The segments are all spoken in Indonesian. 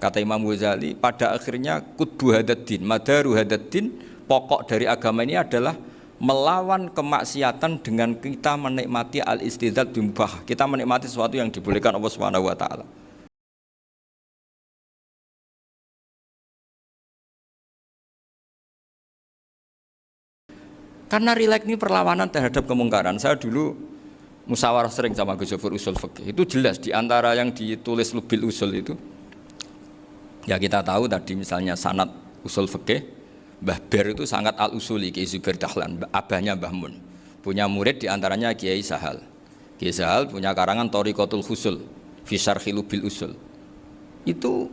Kata Imam Ghazali, pada akhirnya qutbu hadaddin, madaru hadaddin, pokok dari agama ini adalah melawan kemaksiatan dengan kita menikmati al-istidzad bimubah. Kita menikmati sesuatu yang dibolehkan Allah Subhanahu wa taala. Karena rileks ini perlawanan terhadap kemungkaran. Saya dulu musyawarah sering sama Gus Zofur usul fikih. Itu jelas di antara yang ditulis Lubil Usul itu. Ya kita tahu tadi misalnya sanad usul fikih, Mbah Ber itu sangat al-usuli, Kiai Zubair Dahlan, abahnya Mbah Mun. Punya murid diantaranya Kiai Sahal. Kiai Sahal punya karangan Thariqatul Husul, fi syarhi Lubil Usul. Itu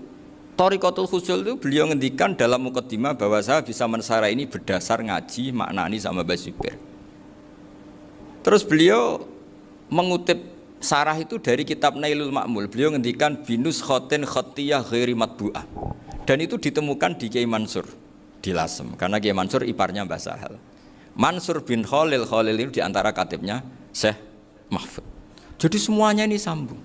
Thariqatul Husul itu beliau ngendikan dalam mukaddimah bahwa saya bisa mensarah ini berdasar ngaji maknani sama Mbah Zubair. Terus beliau mengutip sarah itu dari kitab Nailul Ma'mul. Beliau ngendikan binus khotin khotiyah ghairi matbu'ah. Dan itu ditemukan di Kiai Mansur di Lasem. Karena Kiai Mansur iparnya Mbah Sahal. Mansur bin Khalil itu diantara katibnya Syekh Mahfud. Jadi semuanya ini sambung.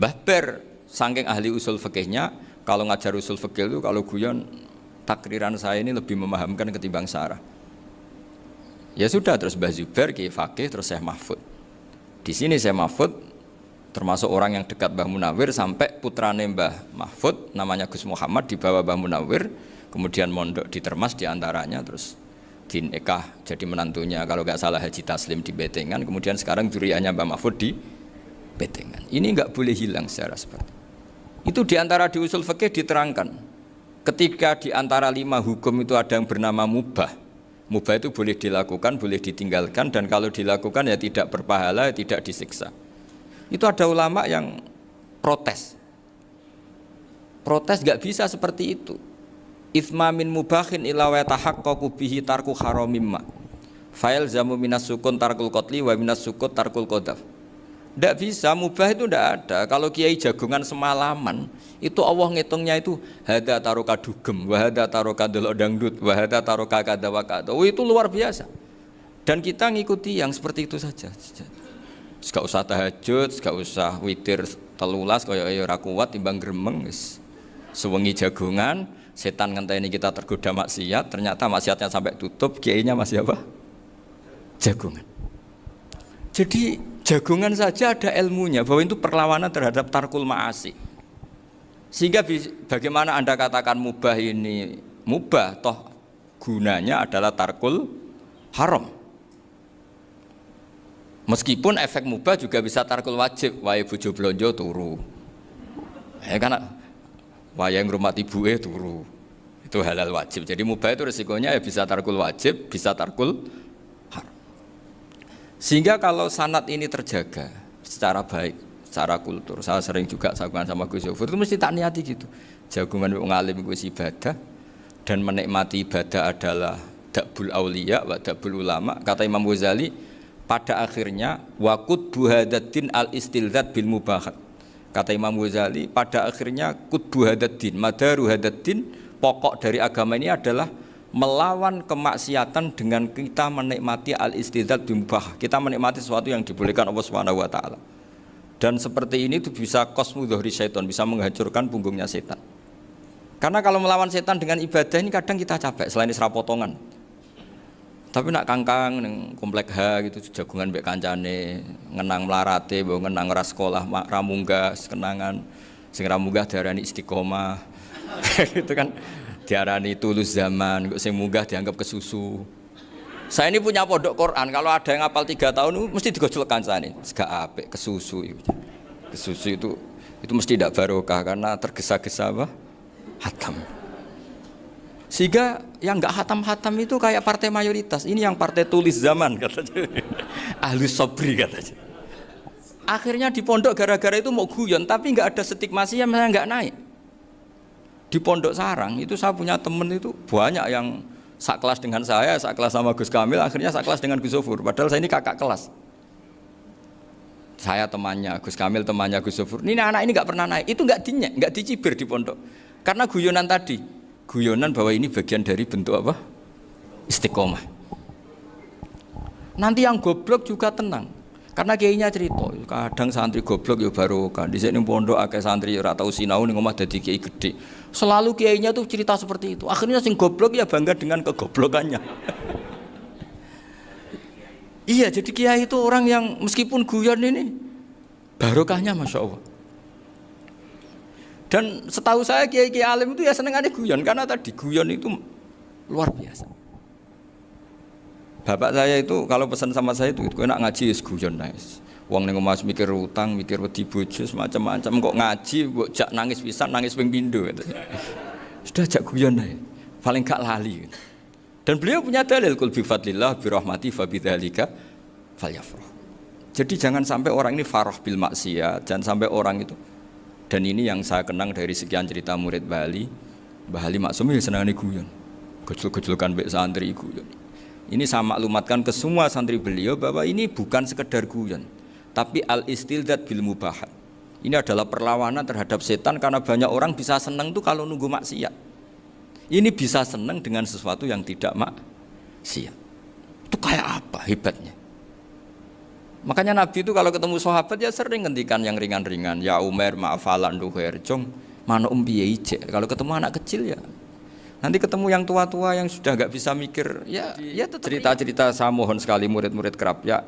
Mbah Ber saking ahli usul fikihnya, kalau ngajar usul fikih itu kalau guyon takriran saya ini lebih memahamkan ketimbang sarah. Ya sudah, terus Mbah Zubair Kiai Fakih, terus Syekh Mahfud. Di sini Syekh Mahfud termasuk orang yang dekat Mbah Munawir sampai putrane Mbah Mahfud namanya Gus Muhammad dibawa Mbah Munawir, kemudian mondok di Termas diantaranya, terus dinikah jadi menantunya kalau nggak salah Haji Taslim di Betengan, kemudian sekarang juriannya Mbah Mahfud di Betengan. Ini nggak boleh hilang secara seperti itu. Diantara di usul fikih diterangkan ketika diantara 5 hukum itu ada yang bernama mubah. Mubah itu boleh dilakukan, boleh ditinggalkan, dan kalau dilakukan ya tidak berpahala, ya tidak disiksa. Itu ada ulama yang protes. Protes gak bisa seperti itu. Itsma min mubahin ila wa tahaqqaqu bihi tarku haramimma. Fa'il zamu minas sukun tarkul qatli wa minas sukut tarkul qadaf. Tidak bisa, mubah itu tidak ada. Kalau kiai jagongan semalaman, itu Allah ngitungnya itu hada taroka dugem, wahada taroka delok dangdut, wahada taroka kada wakada. Oh, itu luar biasa. Dan kita ngikuti yang seperti itu saja. Gak usah tahajud, gak usah witir telulas, kaya ora kuat timbang gremeng. Sewengi jagongan, setan ngenteni kita tergoda maksiat, ternyata maksiatnya sampai tutup, kiainya masih apa? Jagongan. Jadi jagongan saja ada ilmunya bahwa itu perlawanan terhadap tarkul ma'asi. Sehingga bagaimana Anda katakan mubah ini mubah, toh gunanya adalah tarkul haram. Meskipun efek mubah juga bisa tarkul wajib, wae bojo blonjo turu. Karena wae ngrumat ibuke turu. Itu halal wajib. Jadi mubah itu resikonya ya bisa tarkul wajib, bisa tarkul haram. Sehingga kalau sanad ini terjaga secara baik, secara kultur, saya sering juga sakuan sama Gus Zofur, itu mesti tak niati gitu. Jagungan wong alim kuwi ibadah dan menikmati ibadah adalah dakbul auliya wa dakbul ulama. Kata Imam Ghazali, pada akhirnya waqud buhadaddin al-istilzad bil mubahat. Kata Imam Ghazali, pada akhirnya qutbu hadaddin, madaru hadaddin, pokok dari agama ini adalah melawan kemaksiatan dengan kita menikmati al-istidzad bimubah. Kita menikmati sesuatu yang dibolehkan Allah Subhanahu wa taala. Dan seperti ini itu bisa qasmu dhuhri syaitan, bisa menghancurkan punggungnya setan. Karena kalau melawan setan dengan ibadah ini kadang kita capek selain isra potongan. Tapi nak kangkang ning komplek H gitu jagungan mbek kancane, ngenang mlarate, mbok ngenang ora sekolah, ra munggah kenangan. Sing ra munggah diarani istiqomah. Itu kan diarani tulus zaman, kok sing munggah dianggap kesusu. Saya ini punya pondok Quran, kalau ada yang hafal 3 tahun mesti digojlok kancane. Gak apik kesusu itu. Kesusu itu mesti tidak barokah karena tergesa-gesa apa? Hatam. Sehingga yang enggak hatam-hatam itu kayak partai mayoritas. Ini yang partai tulis zaman katanya. Ahlus sabri katanya. Akhirnya di pondok gara-gara itu mau guyon, tapi enggak ada stigmasi yang enggak naik. Di Pondok Sarang itu saya punya temen itu banyak yang sekelas dengan saya, sekelas sama Gus Kamil, akhirnya sekelas dengan Gus Zofur. Padahal saya ini kakak kelas. Saya temannya, Gus Kamil temannya Gus Zofur. Ini anak ini nggak pernah naik, itu nggak dinyek, nggak dicibir di pondok. Karena guyonan tadi, guyonan bahwa ini bagian dari bentuk apa? Istiqomah. Nanti yang goblok juga tenang. Karena kiainya cerita, kadang santri goblok ya barokah. Di sini pondok akeh santri ora tau sinau ning omah dadi kiai gede. Selalu kiainya tuh cerita seperti itu. Akhirnya sing goblok ya bangga dengan kegoblokannya. Iya, jadi kiai itu orang yang meskipun guyon ini barokahnya Masya Allah. Dan setahu saya kiai-kiai alim itu ya senengannya guyon karena tadi guyon itu luar biasa. Bapak saya itu kalau pesan sama saya itu enak ngaji wis guyon nice. Wong ning omah mikir utang, mikir wedi bojo macam-macam kok ngaji kok jak nangis pisan, nangis ping pindho gitu. Sudah jak guyon ae. Paling gak lali. Dan beliau punya dalil kul bi fadlillah bi rahmati fa bidzalika falyafrah. Jadi jangan sampai orang ini farah bil maksiat, jangan sampai orang itu. Dan ini yang saya kenang dari sekian cerita murid Bali. Mbah Ali Maksum ya senangane guyon. Gejol-gejolkan mbek santri guyon. Ini saya maklumatkan ke semua santri beliau bahwa ini bukan sekedar guyon, tapi al-istildzat bil mubahat. Ini adalah perlawanan terhadap setan karena banyak orang bisa senang tuh kalau nunggu maksiat. Ini bisa senang dengan sesuatu yang tidak maksiat. Itu kayak apa hebatnya? Makanya Nabi itu kalau ketemu sahabat ya sering ngendikan yang ringan-ringan. Ya Umar ma'afalan duher jong mana piye ijek. Kalau ketemu anak kecil ya nanti ketemu yang tua-tua yang sudah nggak bisa mikir, ya cerita-cerita saya mohon sekali murid-murid kerap ya,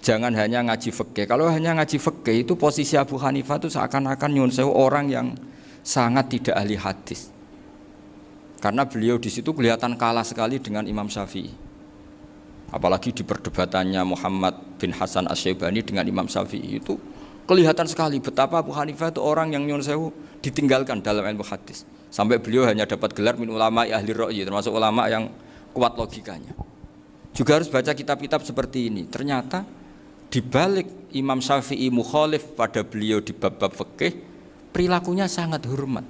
jangan hanya ngaji fikih. Kalau hanya ngaji fikih itu posisi Abu Hanifah itu seakan-akan nyuwun sewu orang yang sangat tidak ahli hadis, karena beliau di situ kelihatan kalah sekali dengan Imam Syafi'i. Apalagi di perdebatannya Muhammad bin Hasan Asy-Syaibani dengan Imam Syafi'i itu kelihatan sekali betapa Abu Hanifah itu orang yang nyuwun sewu ditinggalkan dalam ilmu hadis. Sampai beliau hanya dapat gelar min ulama ahli ra'yi, termasuk ulama yang kuat logikanya. Juga harus baca kitab-kitab seperti ini. Ternyata di balik Imam Syafi'i mukhalif pada beliau di bab-bab fikih, perilakunya sangat hormat.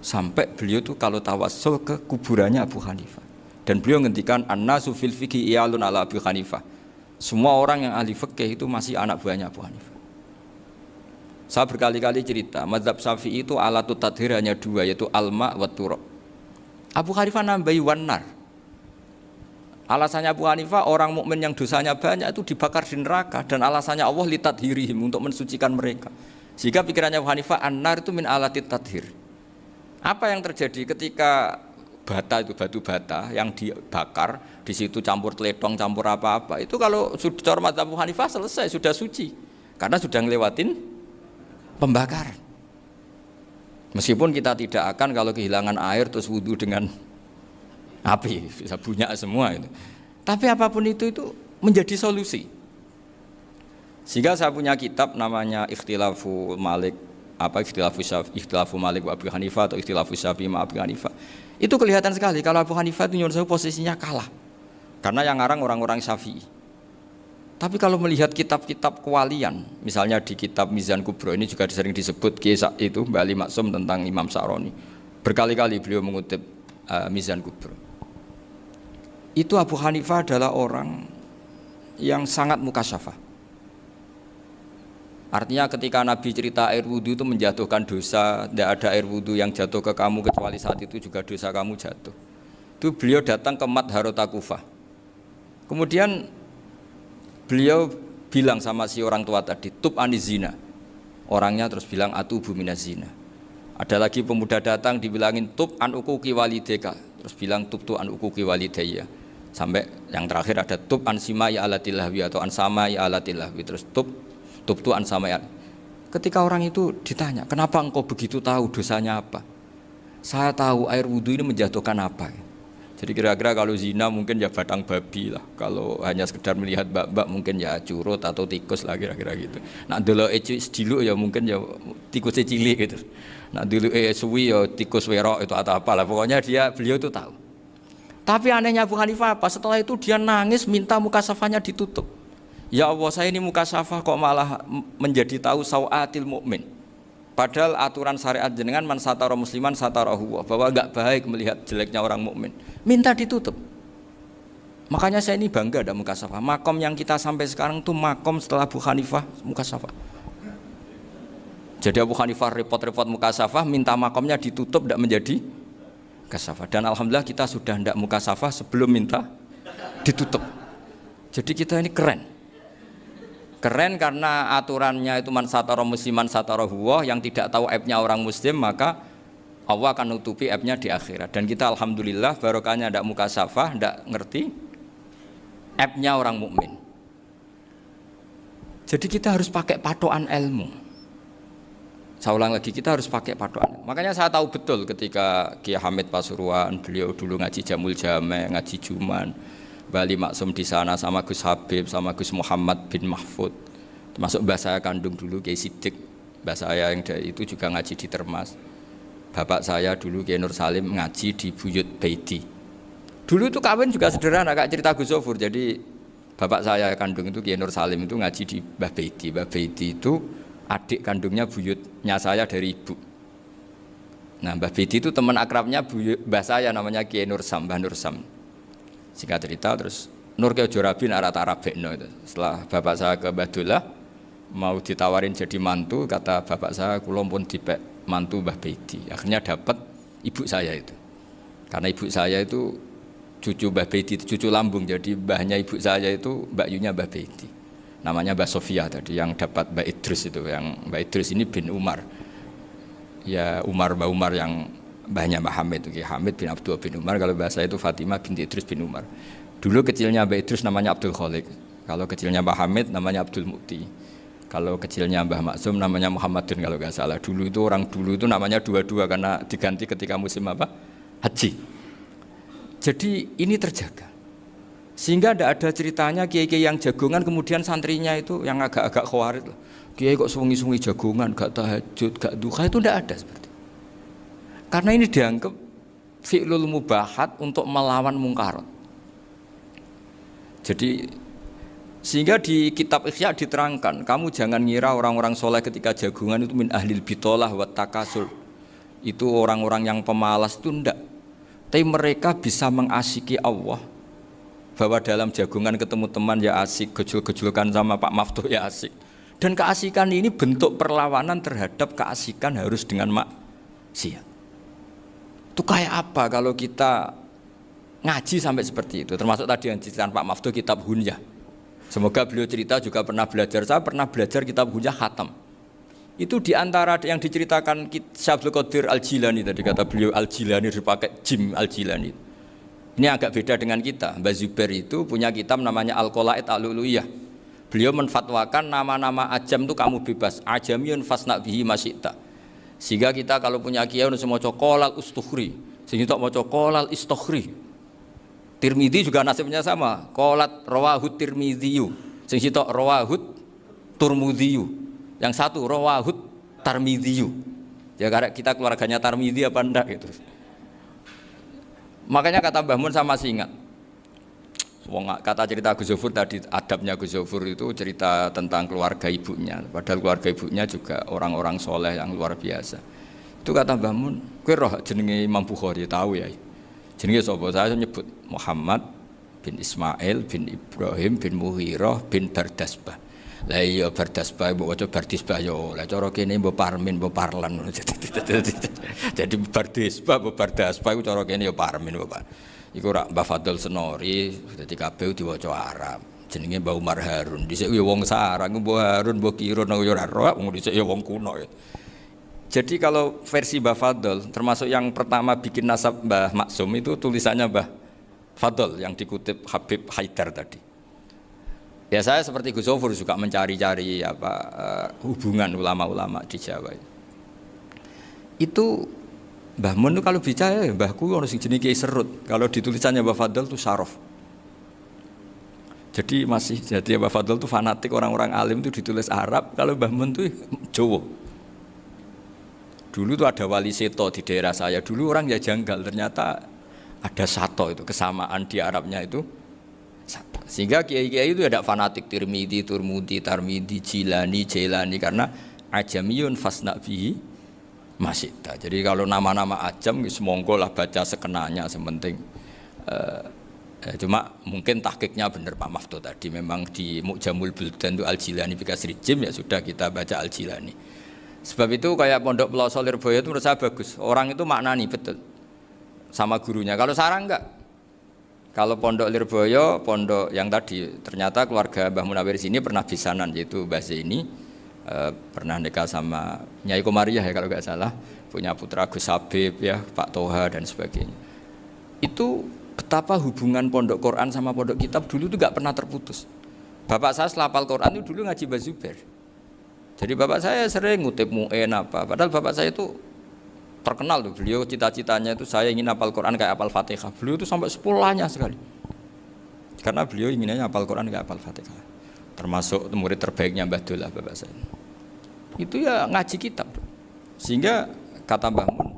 Sampai beliau itu kalau tawassul ke kuburannya Abu Hanifah. Dan beliau ngendikan an-nasu fil fiqhi iyalun ala Abu Hanifah. Semua orang yang ahli fikih itu masih anak buahnya Abu Hanifah. Saya berkali-kali cerita, mazhab Syafi'i itu alatut tadhir hanya dua, yaitu alma wa turab. Abu Hanifah nambahi wanar. Alasannya Abu Hanifah orang mukmin yang dosanya banyak itu dibakar di neraka, dan alasannya Allah litadhirihim, untuk mensucikan mereka. Sehingga pikirannya Abu Hanifah an-nar itu min alatit tadhir. Apa yang terjadi ketika bata itu batu bata yang dibakar, di situ campur teletong, campur apa-apa, itu kalau sudah mazhab Abu Hanifah selesai, sudah suci, karena sudah ngelewatin pembakaran. Meskipun kita tidak akan kalau kehilangan air terus wudhu dengan api, bisa bunyak semua itu. Tapi apapun itu menjadi solusi. Sehingga saya punya kitab namanya Ikhtilafu Malik, Ikhtilafu Malik wa Abu Hanifah atau Ikhtilafu Syafi'i ma Abu Hanifah. Itu kelihatan sekali kalau Abu Hanifah itu nyuruh saya posisinya kalah. Karena yang ngarang orang-orang Syafi'i. Tapi kalau melihat kitab-kitab kewalian, misalnya di kitab Mizan Kubro ini juga sering disebut kisah itu Mbah Ali Maksum tentang Imam Sa'roni. Berkali-kali beliau mengutip Mizan Kubro. Itu Abu Hanifah adalah orang yang sangat mukasyafah. Artinya ketika Nabi cerita air wudhu itu menjatuhkan dosa, tidak ada air wudhu yang jatuh ke kamu kecuali saat itu juga dosa kamu jatuh. Itu beliau datang ke Madharota Kufah. Kemudian beliau bilang sama si orang tua tadi, tub anizina. Orangnya terus bilang atubu minazina. Ada lagi pemuda datang dibilangin tub an ukuki walideka. Terus bilang tub tu an ukuki walidaya. Sampai yang terakhir ada tub an simai alatilahwi atau an samai alatilahwi. Terus tub tu an samai. Ketika orang itu ditanya, kenapa engkau begitu tahu dosanya apa? Saya tahu air wudhu ini menjatuhkan apa. Jadi kira-kira kalau zina mungkin ya batang babi lah. Kalau hanya sekedar melihat bak-bak mungkin ya curut atau tikus lah kira-kira gitu. Nak dulu sediluk ya mungkin ya tikus cilik gitu. Nak dulu suwi ya tikus werok itu atau apalah. Pokoknya beliau itu tahu. Tapi anehnya Abu Hanifah apa? Setelah itu dia nangis minta mukasafahnya ditutup. Ya Allah, saya ini mukasafah kok malah menjadi tahu sawatil mukmin. Padahal aturan syariat jenengan man satara musliman satarahu, bahwa enggak baik melihat jeleknya orang mukmin. Minta ditutup. Makanya saya ini bangga ada mukasafah. Makom yang kita sampai sekarang itu makom setelah Abu Hanifah mukasafah. Jadi Abu Hanifah repot-repot mukasafah, minta makomnya ditutup tidak menjadi mukasafah. Dan alhamdulillah kita sudah tidak mukasafah sebelum minta ditutup. Jadi kita ini keren. Keren karena aturannya itu man satara musliman satara huwa, yang tidak tahu aibnya orang muslim maka Allah akan nutupi aibnya di akhirat. Dan kita alhamdulillah barokahnya ndak mukasafah, ndak ngerti aibnya orang mukmin. Jadi kita harus pakai patokan ilmu. Saya ulang lagi, kita harus pakai patokan. Makanya saya tahu betul ketika Kiai Hamid Pasuruan, beliau dulu ngaji Jamul Jame, ngaji Juman, Bali Maksum di sana sama Gus Habib, sama Gus Muhammad bin Mahfud, termasuk mbah saya kandung dulu Kiai Sidik, mbah saya yang dari itu juga ngaji di Termas. Bapak saya dulu Kiai Nur Salim ngaji di Buyut Baiti. Dulu itu kawin juga sederhana, kayak cerita Gus Zofur. Jadi bapak saya kandung itu Kiai Nur Salim itu ngaji di Mbah Baiti. Mbah Baiti itu adik kandungnya buyutnya saya dari ibu. Nah, Mbah Baiti itu teman akrabnya mbah saya namanya Kiai Nur Sam, Mbah Nur Sam. Singkat cerita terus Nur Kiai Jorabi narat Arabekno itu. Setelah bapak saya ke Badullah mau ditawarin jadi mantu, kata bapak saya kula pun dipek mantu Mbah Baiti. Akhirnya dapat ibu saya itu. Karena ibu saya itu cucu Mbah Baiti, cucu lambung. Jadi mbahnya ibu saya itu Mbak Yunya Mbah Baiti. Namanya Mbah Sofia tadi yang dapat Mbak Idris itu. Yang Mbak Idris ini bin Umar. Ya Mbah Umar yang mbahnya Mbah Hamid, Hamid bin Abdul bin Umar. Kalau bahasa itu Fatimah binti Idris bin Umar. Dulu kecilnya Mbah Idris namanya Abdul Khalik. Kalau kecilnya Mbah Hamid namanya Abdul Mukti. Kalau kecilnya Mbah Maksum namanya Muhammadun kalau nggak salah. Dulu itu orang dulu itu namanya dua-dua karena diganti ketika musim apa? Haji. Jadi ini terjaga. Sehingga tidak ada ceritanya kiai-kiai yang jagongan kemudian santrinya itu yang agak-agak khawarit. Kiai kok sungi-sungi jagongan, gak tahajud, gak duha, itu tidak ada seperti. Karena ini dianggap fi'lul mubahat untuk melawan mungkarat. Jadi sehingga di kitab Ikhya diterangkan, kamu jangan ngira orang-orang soleh ketika jagungan itu min ahlil bitolah wa takasul. Itu orang-orang yang pemalas itu enggak. Tapi mereka bisa mengasiki Allah. Bahwa dalam jagungan ketemu teman ya asik, gejul-gejulkan sama Pak Maftuh ya asik. Dan keasikan ini bentuk perlawanan terhadap keasikan harus dengan maksiat. Itu kayak apa kalau kita ngaji sampai seperti itu. Termasuk tadi yang diceritakan Pak Maftuh kitab Hunyah. Semoga beliau cerita juga pernah belajar. Saya pernah belajar kitab Hunyah khatam. Itu diantara yang diceritakan Syabdul Qadir Al-Jilani tadi kata beliau Al-Jilani dipakai Jim Al-Jilani. Ini agak beda dengan kita. Mbah Zubair itu punya kitab namanya Al-Qolaid Al-Uluiyah. Beliau menfatwakan nama-nama ajam itu kamu bebas. Ajamiyun fasna bihi masyita. Sehingga kita kalau punya kiai harus mau qolal ustukhri. Sehingga mau qolal istukhri. Tirmidzi juga nasibnya sama. Qolat rawahut Tirmidziyu. Sehingga rawahut Turmudziyu. Yang satu rawahut Tarmidziyu. Ya karena kita keluarganya Tarmidzi apa enggak gitu. Makanya kata Mbah Mun sama masih ingat. Kata cerita Gus Zofur tadi, adabnya Gus Zofur itu cerita tentang keluarga ibunya. Padahal keluarga ibunya juga orang-orang soleh yang luar biasa. Itu kata Mbah Mun, kowe roh jenenge Imam Bukhari tahu ya. Jenenge sapa? Saya nyebut Muhammad bin Ismail bin Ibrahim bin Muhirah bin Bardasbah. Lah iya Bardasbah mbok waca Bardisbah yo. Lah cara kene mbok Parmin mbok Parlan. Jadi Bardisbah mbok Bardasbah iku cara kene yo Parmin mbok. Iku rak Mbah Fadl Senori dadi kabeh diwaca Arab. Jenenge Mbah Umar Harun. Dhisik yo wong sarang Mbah Harun mbah Kirun yo ora roh wong dhisik yo wong kuno. Jadi kalau versi Mbah Fadl termasuk yang pertama bikin nasab Mbah Maksum itu tulisannya Mbah Fadl yang dikutip Habib Haidar tadi. Ya saya seperti Gus Zofur juga mencari-cari hubungan ulama-ulama di Jawa. Itu Mbah Mun itu kalau bicara ya mbahku orang sing jenenge Kiai Serut. Kalau ditulisannya Mbah Fadl itu Sarof. Jadi Mbah Fadl itu fanatik orang-orang alim itu ditulis Arab. Kalau Mbah Mun itu Jawa. Dulu itu ada wali seto di daerah saya. Dulu orang ya janggal ternyata ada sato itu kesamaan di Arabnya itu. Sehingga kiai-kiai itu ada fanatik Tirmidzi, Turmudi, Tarmidi, Jilani, Jailani karena ajamiyun fasna bihi masyita. Jadi kalau nama-nama ajam semonggo lah baca sekenanya sementing. Cuma mungkin tahqiqnya benar Pak Maftuh tadi memang di Mu'jamul Buldan itu Al-Jilani bikasri jim ya sudah kita baca Al-Jilani. Sebab itu kayak Pondok Pelosok Lirboyo itu menurut saya bagus. Orang itu maknani betul sama gurunya. Kalau sarang enggak. Kalau pondok Lirboyo, pondok yang tadi ternyata keluarga Mbah Munawir sini pernah bisanan, yaitu Mbah Zaini pernah nikah sama Nyai Komariah ya kalau nggak salah, punya putra Gus Habib ya, Pak Toha dan sebagainya. Itu betapa hubungan pondok Quran sama pondok kitab dulu itu nggak pernah terputus. Bapak saya selapal Quran itu dulu ngaji Mbah Zubair. Jadi bapak saya sering ngutip mu'en apa, padahal bapak saya itu terkenal tuh, beliau cita-citanya itu saya ingin hafal Quran kayak hafal Fatihah. Beliau itu sampai sepulahnya sekali. Karena beliau inginnya hafal Quran kayak hafal Fatihah. Termasuk murid terbaiknya Mbah Dullah bapak saya. Itu ya ngaji kitab. Sehingga kata Mbah Mun,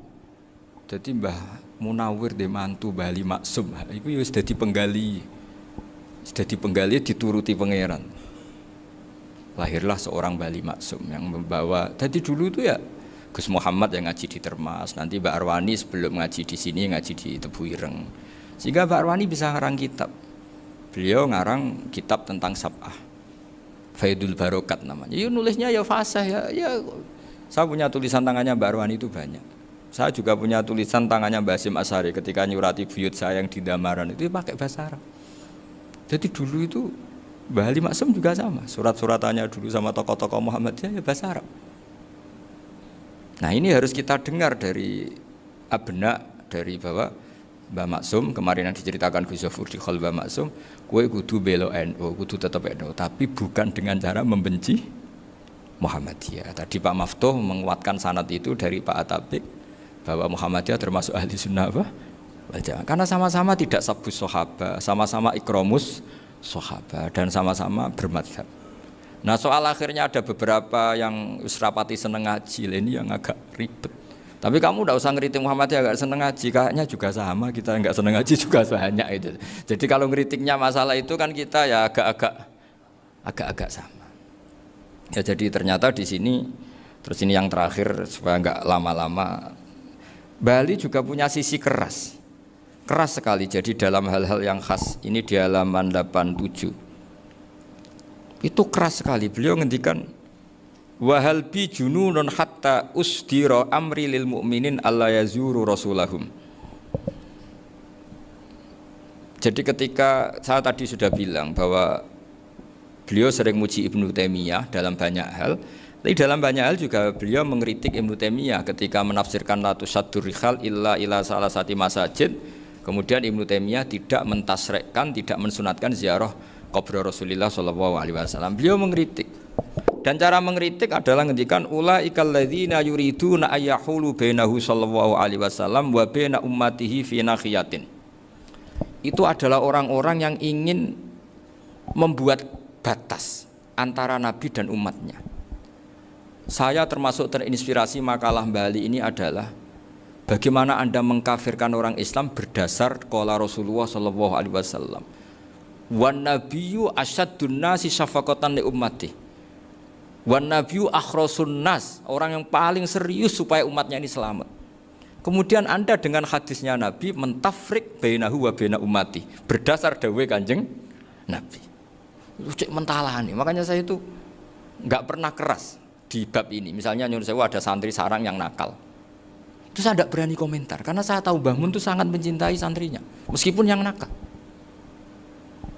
jadi Mbah Munawir de mantu Bali Maksum, itu ya sudah dipenggali. Sudah dipenggali dituruti pangeran. Lahirlah seorang Bali Maksum yang membawa. Jadi dulu itu ya Gus Muhammad yang ngaji di Termas, nanti Mbak Arwani sebelum ngaji di sini ngaji di Tebu Ireng. Sehingga Mbak Arwani bisa ngarang kitab. Beliau ngarang kitab tentang Sab'ah. Faidul Barokat namanya. Ya nulisnya ya fasih ya. Saya punya tulisan tangannya Mbak Arwani itu banyak. Saya juga punya tulisan tangannya Mbak Hasyim Asy'ari ketika nyurati buyut saya yang di Damaran itu pakai bahasa Arab. Jadi dulu itu Mbah Ali Maksum juga sama. Surat-suratannya dulu sama tokoh-tokoh Muhammadiyah ya bahasa Arab. Nah ini harus kita dengar dari abna, dari bahwa Mbah Maksum kemarin yang diceritakan Gus Zafur di Khol Mbah Maksum, kowe kudu belo NU, kudu tetap NU, tapi bukan dengan cara membenci Muhammadiyah. Tadi Pak Maftuh menguatkan sanad itu dari Pak Atabik bahwa Muhammadiyah termasuk ahli sunnah wal jamaah. Karena sama-sama tidak sabus sahabat, sama-sama ikromus sahabat dan sama-sama bermadhab. Nah soal akhirnya ada beberapa yang usrapati seneng ngaji, ini yang agak ribet. Tapi kamu tidak usah ngeritik Muhammadiyah agak seneng ngaji, kayaknya juga sama, kita nggak seneng ngaji juga banyak itu. Jadi kalau ngeritiknya masalah itu kan kita ya agak-agak sama. Ya jadi ternyata di sini, terus ini yang terakhir supaya nggak lama-lama, Bali juga punya sisi keras sekali. Jadi dalam hal-hal yang khas, ini di halaman 87. Itu keras sekali. Beliau ngendikan wahal bi jununun hatta usdira amri lil mu'minin alla yazuru rasulahum. Jadi ketika saya tadi sudah bilang bahwa beliau sering muji Ibnu Taimiyah dalam banyak hal, tapi dalam banyak hal juga beliau mengkritik Ibnu Taimiyah ketika menafsirkan la tusaddur rihal illa ila salasati masajid. Kemudian Ibnu Taimiyah tidak mentasrekkan, tidak mensunatkan ziarah kubur Rasulullah sallallahu alaihi wasallam. Beliau mengkritik. Dan cara mengkritik adalah ngendikan ulaikal ladzina yuriduna ayyahulu bainahu sallallahu alaihi wasallam wa baina ummatihi fi nakhiyatin. Itu adalah orang-orang yang ingin membuat batas antara Nabi dan umatnya. Saya termasuk terinspirasi makalah Bali ini adalah bagaimana Anda mengkafirkan orang Islam berdasar qala Rasulullah sallallahu alaihi wasallam. Wan nabiyyu asyaddun nasi syafaqatan li ummati. Wan nabiyyu akhrasun nas, orang yang paling serius supaya umatnya ini selamat. Kemudian Anda dengan hadisnya Nabi mentafrik bainahu wa baina ummati berdasar dawuh Kanjeng Nabi. Itu cek mentalani. Makanya saya itu enggak pernah keras di bab ini. Misalnya nyuruh saya ada santri sarang yang nakal. Itu saya tidak berani komentar karena saya tahu Mbah Mun itu sangat mencintai santrinya meskipun yang nakal.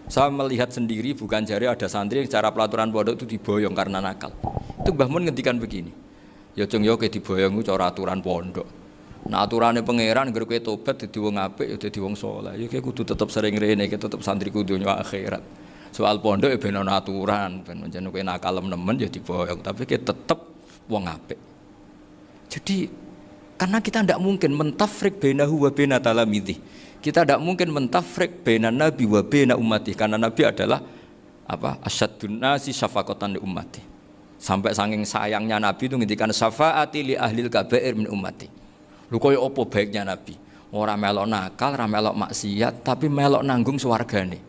Saya melihat sendiri, bukan jari ada santri yang cara pelaturan pondok itu diboyong karena nakal. Itu Mbah Mun ngendikan begini, ya cung yo ke diboyong itu cara aturan pondok. Nah aturannya pangeran, agar kowe tobat dadi wong apik, ya dadi wong saleh. Ya kowe kudu tetep sering rene, kowe tetep santri kudu dunya akhirat. Soal pondok ya ben ana aturan, ben jenenge kowe nakal nemen ya diboyong, tapi kowe tetep wong apik. Jadi karena kita tidak mungkin mentafrik bainahu wa baina talamidhi. Kita tidak mungkin mentafrik baina nabi wa baina ummati karena nabi adalah apa? Asyaddun nasi syafaqatan li ummati. Sampai saking sayangnya nabi itu ngendikan syafaati li ahlil kabair min ummati. Lho koyo apa baiknya nabi? Ora melok nakal, ora melok maksiat, tapi melok nanggung swargane.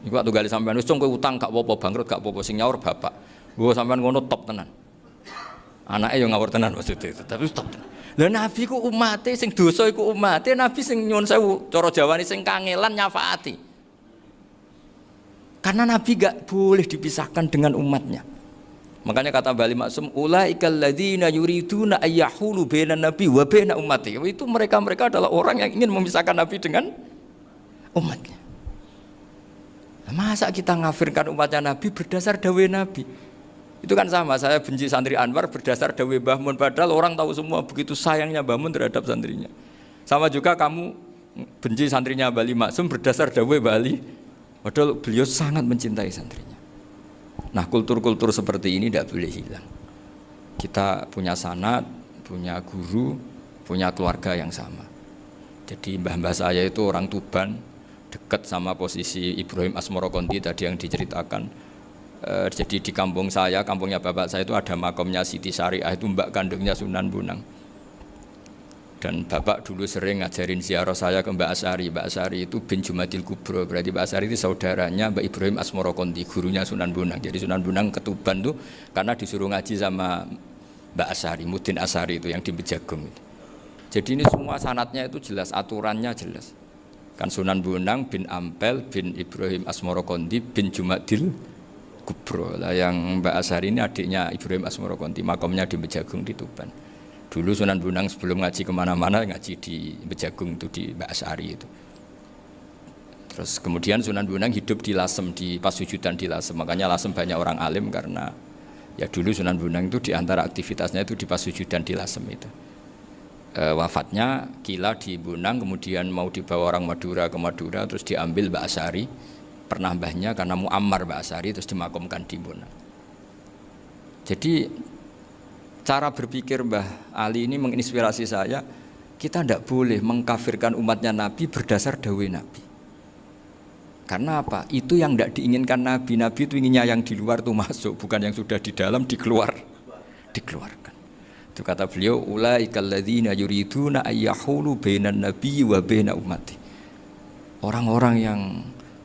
Iku waktu gali sampean wis kowe utang gak apa-apa, bangkrut gak apa-apa, sing nyaur bapak. Gua sampean ngono top tenan. Anake yo ngawur tenan maksudnya itu, tapi top tenan. Lah nabi ku umate sing dosa iku umate, nabi sing nyuwun sewu cara Jawane sing kangelan nyafaati. Karena nabi gak boleh dipisahkan dengan umatnya. Makanya kata Bali Maksum ulaikal ladzina yuriduna ayyahulu bainan nabi wa baina ummati. Itu mereka adalah orang yang ingin memisahkan nabi dengan umatnya. Masa kita ngafirkan umatnya Nabi berdasar dawuh Nabi? Itu kan sama, saya benci santri Anwar berdasar dawuh Mbah Mun, padahal orang tahu semua begitu sayangnya Mbah Mun terhadap santrinya. Sama juga kamu benci santrinya Bali Maksum berdasar dawuh Bali, padahal beliau sangat mencintai santrinya. Nah, kultur-kultur seperti ini tidak boleh hilang. Kita punya sanad, punya guru, punya keluarga yang sama. Jadi mbah-mbah saya itu orang Tuban, dekat sama posisi Ibrahim Asmorokonti tadi yang diceritakan. Jadi di kampung saya, kampungnya bapak saya itu ada makomnya Siti Syariah, itu mbak kandungnya Sunan Bonang. Dan bapak dulu sering ngajarin ziarah saya ke Mbak Asari. Mbak Asari itu bin Jumadil Kubro, berarti Mbak Asari itu saudaranya Mbak Ibrahim Asmorokonti, gurunya Sunan Bonang. Jadi Sunan Bonang ke Tuban tuh karena disuruh ngaji sama Mbak Asari, Mudin Asari itu yang di Bejagung itu. Jadi ini semua sanatnya itu jelas, aturannya jelas. Kan Sunan Bonang bin Ampel bin Ibrahim Asmorokonti bin Jumadil Kubro lah, yang Mbak Asari ini adiknya Ibrahim Asmorokonti, makomnya di Bejagung di Tuban. Dulu Sunan Bonang sebelum ngaji kemana-mana ngaji di Bejagung itu di Mbak Asari itu. Terus kemudian Sunan Bonang hidup di Lasem, di Pasujudan di Lasem, makanya Lasem banyak orang alim karena ya dulu Sunan Bonang itu diantara aktivitasnya itu di Pasujudan di Lasem itu. Wafatnya kila di Bonang, kemudian mau dibawa orang Madura ke Madura, terus diambil Mbak Asari, pernah mbahnya karena Muammar Mbak Asari, terus dimakamkan di Bonang. Jadi cara berpikir Mbah Ali ini menginspirasi saya, kita tidak boleh mengkafirkan umatnya Nabi berdasar dawuh Nabi. Karena apa? Itu yang tidak diinginkan Nabi. Nabi itu inginnya yang di luar itu masuk, bukan yang sudah di dalam dikeluarkan. Itu kata beliau, ulaikal ladzina yuriduna ayyahulu bainan nabiyyi wa baina ummati. Orang-orang yang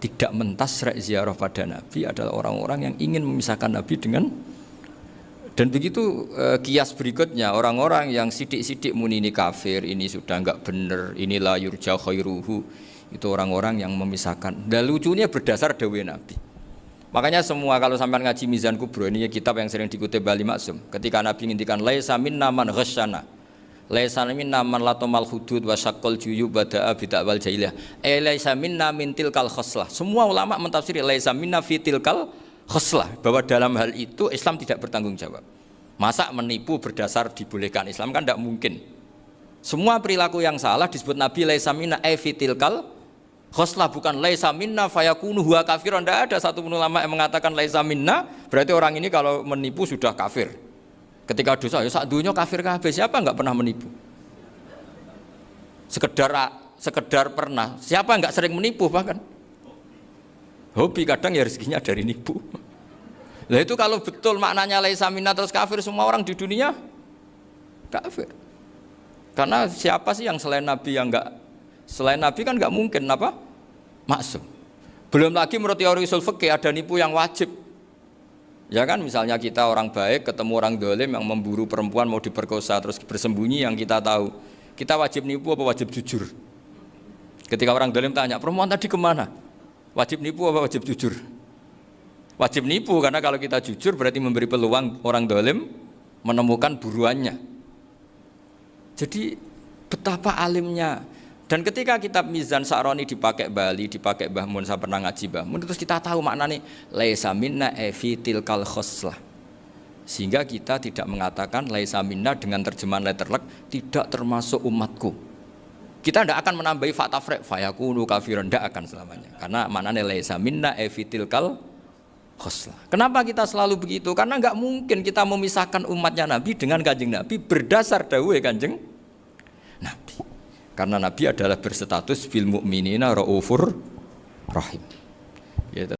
tidak mentasrek ziarah pada Nabi adalah orang-orang yang ingin memisahkan Nabi dengan. Dan begitu kias berikutnya, orang-orang yang sidik-sidik muni ini kafir, ini sudah enggak benar, inilah yurja khairuhu, itu orang-orang yang memisahkan. Dan lucunya berdasar dawuh Nabi. Makanya semua kalau sampai ngaji Mizan Kubro, ini kitab yang sering dikutip Bali Maksum, ketika Nabi ngintikan laisa minna man ghasyana, laisa minna man latomal hudud wa syaqqal juyub bada'a bid'awal jahiliyah, laisa minna min tilkal khoslah. Semua ulama mentafsiri laisa minna fi tilkal khoslah, bahwa dalam hal itu Islam tidak bertanggung jawab. Masa menipu berdasar dibolehkan Islam, kan tidak mungkin. Semua perilaku yang salah disebut Nabi laisa minna fi tilkal khoslah, bukan laisa minna fayakunu huwa kafirun. Tidak ada satu ulama yang mengatakan laisa minna berarti orang ini kalau menipu sudah kafir. Ketika dosa ya sak dunya kafir kabeh. Siapa enggak pernah menipu? Sekedar pernah. Siapa enggak sering menipu bahkan? Hobi kadang ya rezekinya dari nipu. Lah itu kalau betul maknanya laisa minna terus kafir, semua orang di dunia kafir. Karena siapa sih yang selain Nabi yang enggak, selain Nabi kan enggak mungkin apa? Maksum. Belum lagi menurut teori usul fikih ada nipu yang wajib. Ya kan, misalnya kita orang baik ketemu orang dolim yang memburu perempuan mau diperkosa terus bersembunyi, yang kita tahu, kita wajib nipu apa wajib jujur? Ketika orang dolim tanya, perempuan tadi kemana? Wajib nipu apa wajib jujur? Wajib nipu, karena kalau kita jujur berarti memberi peluang orang dolim menemukan buruannya. Jadi betapa alimnya. Dan ketika kitab Mizan Sa'roni dipakai Bali, dipakai Mbah Mun, saya pernah ngaji Mbah Mun, terus kita tahu maknanya laisa minna fi tilkal khoslah. Sehingga kita tidak mengatakan laisa minna dengan terjemahan letterlek tidak termasuk umatku. Kita tidak akan menambahi fa tafriq fayakunu kafiran, tidak akan selamanya. Karena maknanya laisa minna fi tilkal khoslah. Kenapa kita selalu begitu? Karena enggak mungkin kita memisahkan umatnya Nabi dengan Kanjeng Nabi berdasar dawuh Kanjeng Nabi. Karena Nabi adalah berstatus bil mu'minina raufur rahim.